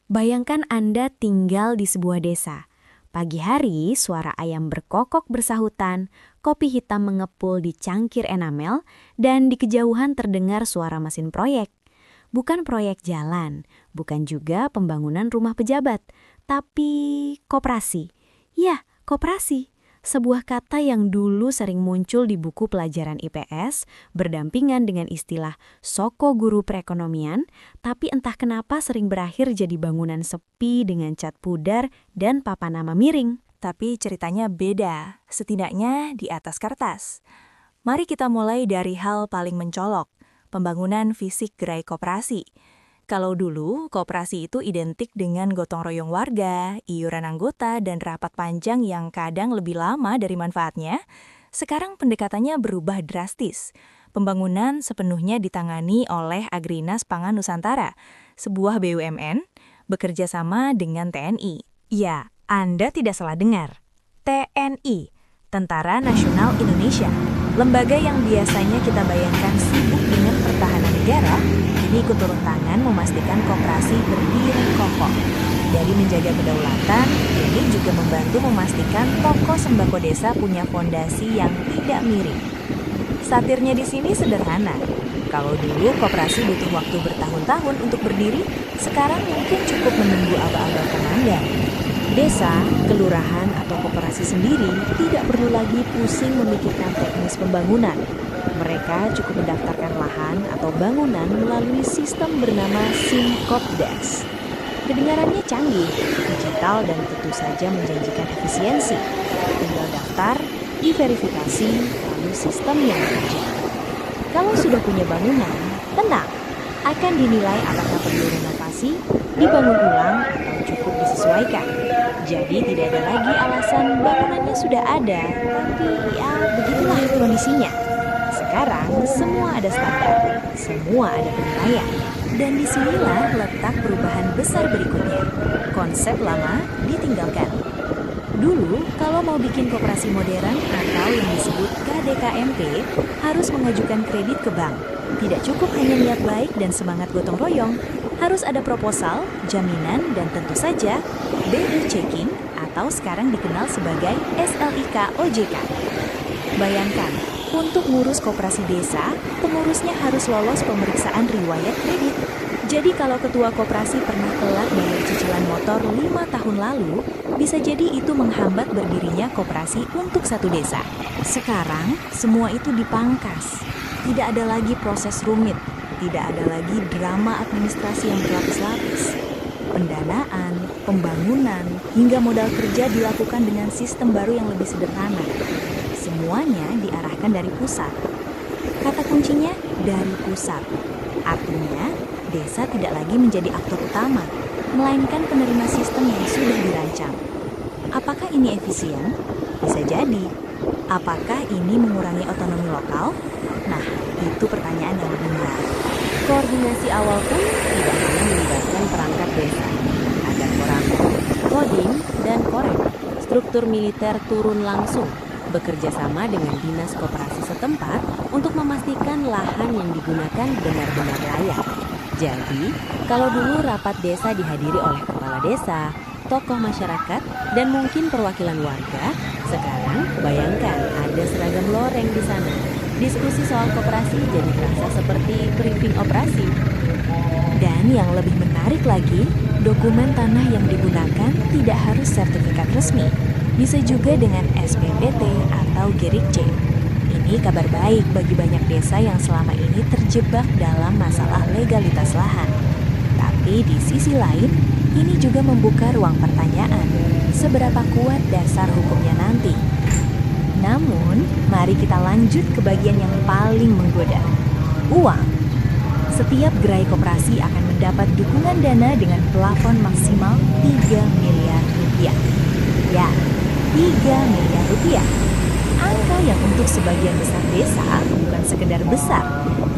Bayangkan Anda tinggal di sebuah desa. Pagi hari, suara ayam berkokok bersahutan, kopi hitam mengepul di cangkir enamel, dan di kejauhan terdengar suara mesin proyek. Bukan proyek jalan, bukan juga pembangunan rumah pejabat, tapi koperasi. Ya, koperasi. Sebuah kata yang dulu sering muncul di buku pelajaran IPS berdampingan dengan istilah soko guru perekonomian, tapi entah kenapa sering berakhir jadi bangunan sepi dengan cat pudar dan papan nama miring. Tapi ceritanya beda, setidaknya di atas kertas. Mari kita mulai dari hal paling mencolok, pembangunan fisik gerai koperasi. Kalau dulu, koperasi itu identik dengan gotong royong warga, iuran anggota, dan rapat panjang yang kadang lebih lama dari manfaatnya, sekarang pendekatannya berubah drastis. Pembangunan sepenuhnya ditangani oleh Agrinas Pangan Nusantara, sebuah BUMN, bekerja sama dengan TNI. Ya, Anda tidak salah dengar. TNI, Tentara Nasional Indonesia. Lembaga yang biasanya kita bayangkan sibuk dengan pertahanan negara, ini ikut turun tangan memastikan koperasi berdiri kokoh. Dari menjaga kedaulatan, ini juga membantu memastikan toko sembako desa punya fondasi yang tidak miring. Satirnya di sini sederhana. Kalau dulu koperasi butuh waktu bertahun-tahun untuk berdiri, sekarang mungkin cukup menunggu aba-aba komandan. Desa, kelurahan, atau koperasi sendiri tidak perlu lagi pusing memikirkan teknis pembangunan. Mereka cukup mendaftarkan lahan atau bangunan melalui sistem bernama Simkopdes. Kedengarannya canggih, digital, dan tentu saja menjanjikan efisiensi. Tinggal daftar, diverifikasi, lalu sistem yang bekerja. Kalau sudah punya bangunan, tenang, akan dinilai apakah perlu renovasi, dibangun ulang, atau cukup disesuaikan. Jadi tidak ada lagi alasan bangunannya sudah ada, tapi ya begitulah kondisinya. Sekarang semua ada standar, semua ada penilaian. Dan disinilah letak perubahan besar berikutnya. Konsep lama ditinggalkan. Dulu, kalau mau bikin koperasi modern atau yang disebut KDKMP, harus mengajukan kredit ke bank. Tidak cukup hanya niat baik dan semangat gotong royong, harus ada proposal, jaminan, dan tentu saja BU checking atau sekarang dikenal sebagai SLIK OJK. Bayangkan, untuk ngurus koperasi desa, pengurusnya harus lolos pemeriksaan riwayat kredit. Jadi kalau ketua koperasi pernah telat bayar cicilan motor 5 tahun lalu, bisa jadi itu menghambat berdirinya koperasi untuk satu desa. Sekarang, semua itu dipangkas. Tidak ada lagi proses rumit, tidak ada lagi drama administrasi yang berlapis-lapis. Pendanaan, pembangunan, hingga modal kerja dilakukan dengan sistem baru yang lebih sederhana. Semuanya diarahkan dari pusat. Kata kuncinya dari pusat. Artinya, desa tidak lagi menjadi aktor utama, melainkan penerima sistem yang sudah dirancang. Apakah ini efisien? Bisa jadi. Apakah ini mengurangi otonomi lokal? Nah, itu pertanyaan yang lebih menarik. Koordinasi awal pun tidak hanya melibatkan perangkat desa. Ada koramil, kodim, dan korem. Struktur militer turun langsung, bekerja sama dengan dinas koperasi setempat untuk memastikan lahan yang digunakan benar-benar layak. Jadi, kalau dulu rapat desa dihadiri oleh kepala desa, tokoh masyarakat, dan mungkin perwakilan warga, sekarang bayangkan ada seragam loreng di sana. Diskusi soal koperasi jadi terasa seperti briefing operasi. Dan yang lebih menarik lagi, dokumen tanah yang digunakan tidak harus sertifikat resmi. Bisa juga dengan SPPT atau Gerikce. Ini kabar baik bagi banyak desa yang selama ini terjebak dalam masalah legalitas lahan. Tapi di sisi lain, ini juga membuka ruang pertanyaan, seberapa kuat dasar hukumnya nanti. Namun, mari kita lanjut ke bagian yang paling menggoda. Uang. Setiap gerai koperasi akan mendapat dukungan dana dengan plafon maksimal 3 miliar rupiah. Ya, 3 miliar rupiah. Angka yang untuk sebagian besar desa bukan sekedar besar,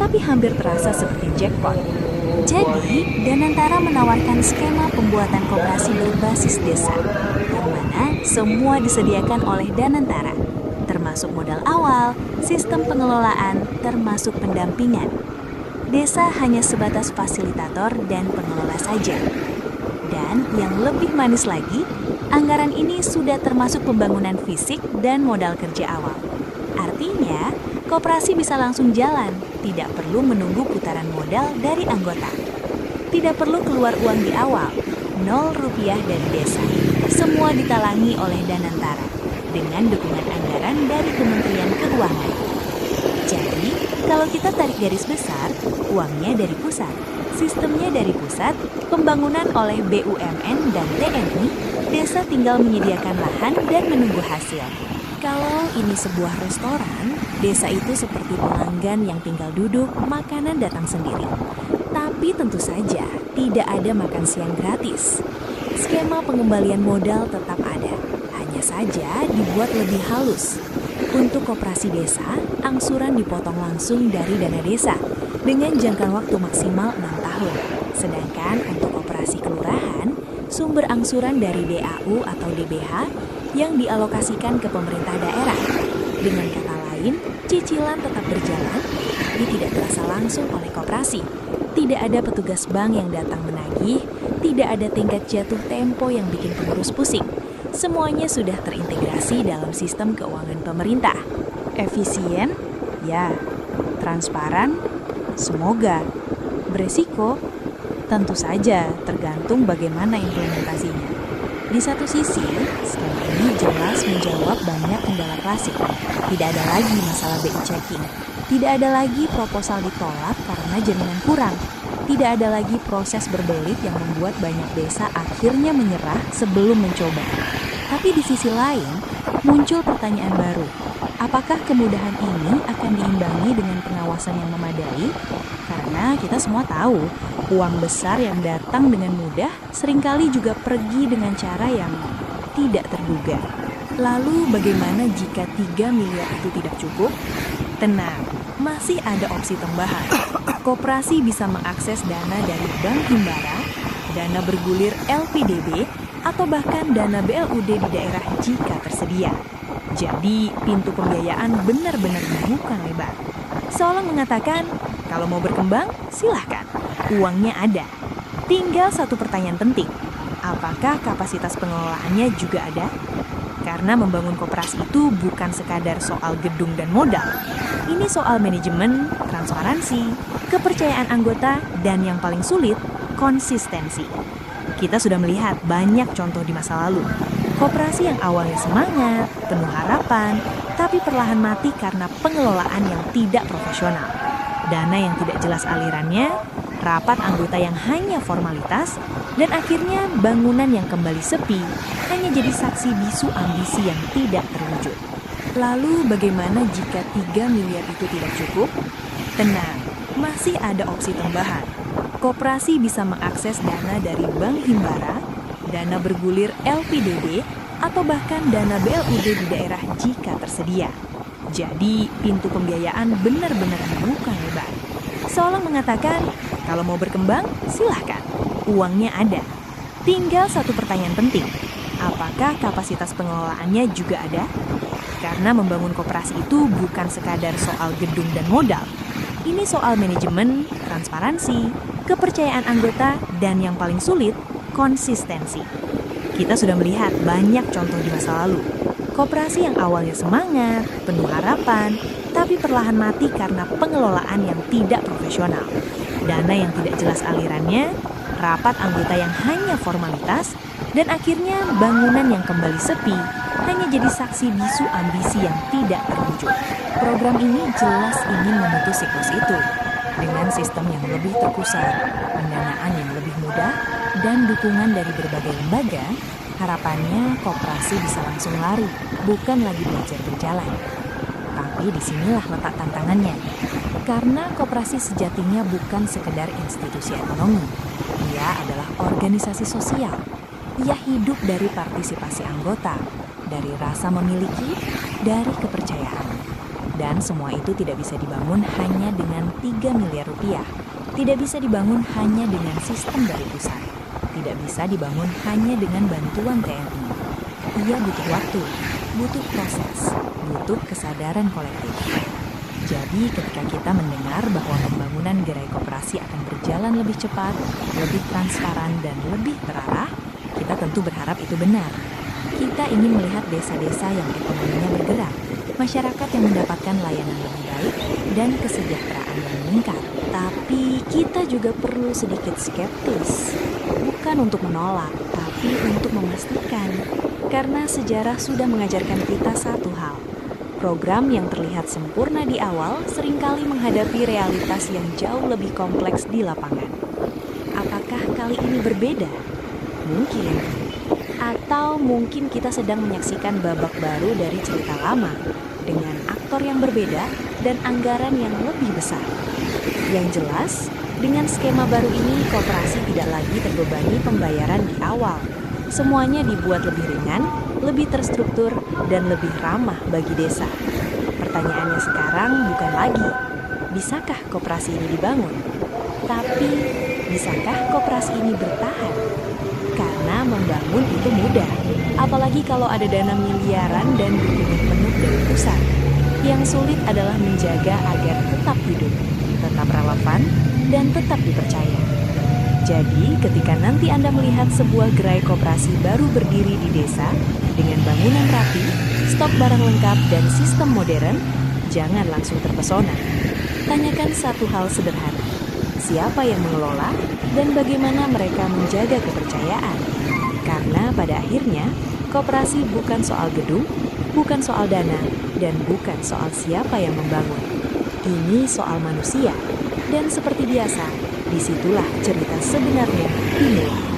tapi hampir terasa seperti jackpot. Jadi, Danantara menawarkan skema pembuatan koperasi berbasis desa, yang mana semua disediakan oleh Danantara, termasuk modal awal, sistem pengelolaan, termasuk pendampingan. Desa hanya sebatas fasilitator dan pengelola saja. Dan Dan yang lebih manis lagi, anggaran ini sudah termasuk pembangunan fisik dan modal kerja awal. Artinya, koperasi bisa langsung jalan, tidak perlu menunggu putaran modal dari anggota. Tidak perlu keluar uang di awal, 0 rupiah dari desa. Semua ditalangi oleh Danantara dengan dukungan anggaran dari Kementerian Keuangan. Jadi, kalau kita tarik garis besar, uangnya dari pusat, sistemnya dari pusat, pembangunan oleh BUMN dan TNI, desa tinggal menyediakan lahan dan menunggu hasil. Kalau ini sebuah restoran, desa itu seperti pelanggan yang tinggal duduk, makanan datang sendiri. Tapi tentu saja tidak ada makan siang gratis. Skema pengembalian modal tetap ada, hanya saja dibuat lebih halus. Untuk koperasi desa, angsuran dipotong langsung dari dana desa dengan jangka waktu maksimal 6 tahun. Sedangkan untuk koperasi kelurahan, sumber angsuran dari DAU atau DBH yang dialokasikan ke pemerintah daerah. Dengan kata lain, cicilan tetap berjalan, tapi tidak terasa langsung oleh koperasi. Tidak ada petugas bank yang datang menagih, tidak ada tingkat jatuh tempo yang bikin pengurus pusing. Semuanya sudah terintegrasi dalam sistem keuangan pemerintah. Efisien? Ya. Transparan? Semoga. Beresiko? Tentu saja, tergantung bagaimana implementasinya. Di satu sisi, skema ini jelas menjawab banyak kendala klasik. Tidak ada lagi masalah BI checking. Tidak ada lagi proposal ditolak karena jaminan kurang. Tidak ada lagi proses berbelit yang membuat banyak desa akhirnya menyerah sebelum mencoba. Tapi di sisi lain, muncul pertanyaan baru. Apakah kemudahan ini akan diimbangi dengan pengawasan yang memadai? Karena kita semua tahu, uang besar yang datang dengan mudah seringkali juga pergi dengan cara yang tidak terduga. Lalu bagaimana jika 3 miliar itu tidak cukup? Tenang, masih ada opsi tambahan. Koperasi bisa mengakses dana dari Bank Himbara, dana bergulir LPDB, atau bahkan dana BLUD di daerah jika tersedia. Jadi, pintu pembiayaan benar-benar dibuka lebar. Seolah mengatakan, kalau mau berkembang, silahkan. Uangnya ada. Tinggal satu pertanyaan penting. Apakah kapasitas pengelolaannya juga ada? Karena membangun koperasi itu bukan sekadar soal gedung dan modal. Ini soal manajemen, transparansi, kepercayaan anggota, dan yang paling sulit, konsistensi. Kita sudah melihat banyak contoh di masa lalu. Koperasi yang awalnya semangat, penuh harapan, tapi perlahan mati karena pengelolaan yang tidak profesional. Dana yang tidak jelas alirannya, rapat anggota yang hanya formalitas, dan akhirnya bangunan yang kembali sepi hanya jadi saksi bisu ambisi yang tidak terwujud. Lalu bagaimana jika 3 miliar itu tidak cukup? Tenang, masih ada opsi tambahan. Koperasi bisa mengakses dana dari Bank Himbara, dana bergulir LPDB, atau bahkan dana BLUD di daerah jika tersedia. Jadi, pintu pembiayaan benar-benar dibuka lebar. Seolah mengatakan, kalau mau berkembang, silahkan. Uangnya ada. Tinggal satu pertanyaan penting. Apakah kapasitas pengelolaannya juga ada? Karena membangun koperasi itu bukan sekadar soal gedung dan modal. Ini soal manajemen, transparansi, kepercayaan anggota, dan yang paling sulit, konsistensi. Kita sudah melihat banyak contoh di masa lalu. Koperasi yang awalnya semangat, penuh harapan, tapi perlahan mati karena pengelolaan yang tidak profesional. Dana yang tidak jelas alirannya, rapat anggota yang hanya formalitas, dan akhirnya bangunan yang kembali sepi hanya jadi saksi bisu ambisi yang tidak terwujud. Program ini jelas ingin memutus siklus itu. Dengan sistem yang lebih terpusat, pendanaan yang lebih mudah, dan dukungan dari berbagai lembaga, harapannya koperasi bisa langsung lari, bukan lagi belajar berjalan. Tapi disinilah letak tantangannya. Karena koperasi sejatinya bukan sekedar institusi ekonomi. Ia adalah organisasi sosial. Ia hidup dari partisipasi anggota, dari rasa memiliki, dari kepercayaan. Dan semua itu tidak bisa dibangun hanya dengan 3 miliar rupiah. Tidak bisa dibangun hanya dengan sistem dari pusat. Tidak bisa dibangun hanya dengan bantuan TNI. Ia butuh waktu, butuh proses, butuh kesadaran kolektif. Jadi ketika kita mendengar bahwa pembangunan gerai koperasi akan berjalan lebih cepat, lebih transparan, dan lebih terarah, kita tentu berharap itu benar. Kita ingin melihat desa-desa yang ekonominya bergerak, masyarakat yang mendapatkan layanan lebih baik, dan kesejahteraan yang meningkat. Tapi kita juga perlu sedikit skeptis. Bukan untuk menolak, tapi untuk memastikan. Karena sejarah sudah mengajarkan kita satu hal. Program yang terlihat sempurna di awal seringkali menghadapi realitas yang jauh lebih kompleks di lapangan. Apakah kali ini berbeda? Mungkin. Atau mungkin kita sedang menyaksikan babak baru dari cerita lama, dengan aktor yang berbeda dan anggaran yang lebih besar. Yang jelas, dengan skema baru ini koperasi tidak lagi terbebani pembayaran di awal. Semuanya dibuat lebih ringan, lebih terstruktur, dan lebih ramah bagi desa. Pertanyaannya sekarang bukan lagi, bisakah koperasi ini dibangun? Tapi, bisakah koperasi ini bertahan? Karena membangun itu mudah, apalagi kalau ada dana miliaran dan dukungan penuh dari pusat. Yang sulit adalah menjaga agar tetap hidup, tetap relevan, dan tetap dipercaya. Jadi, ketika nanti Anda melihat sebuah gerai koperasi baru berdiri di desa dengan bangunan rapi, stok barang lengkap, dan sistem modern, jangan langsung terpesona. Tanyakan satu hal sederhana, siapa yang mengelola dan bagaimana mereka menjaga kepercayaan. Karena pada akhirnya, koperasi bukan soal gedung, bukan soal dana, dan bukan soal siapa yang membangun. Ini soal manusia, dan seperti biasa, disitulah cerita sebenarnya dimulai.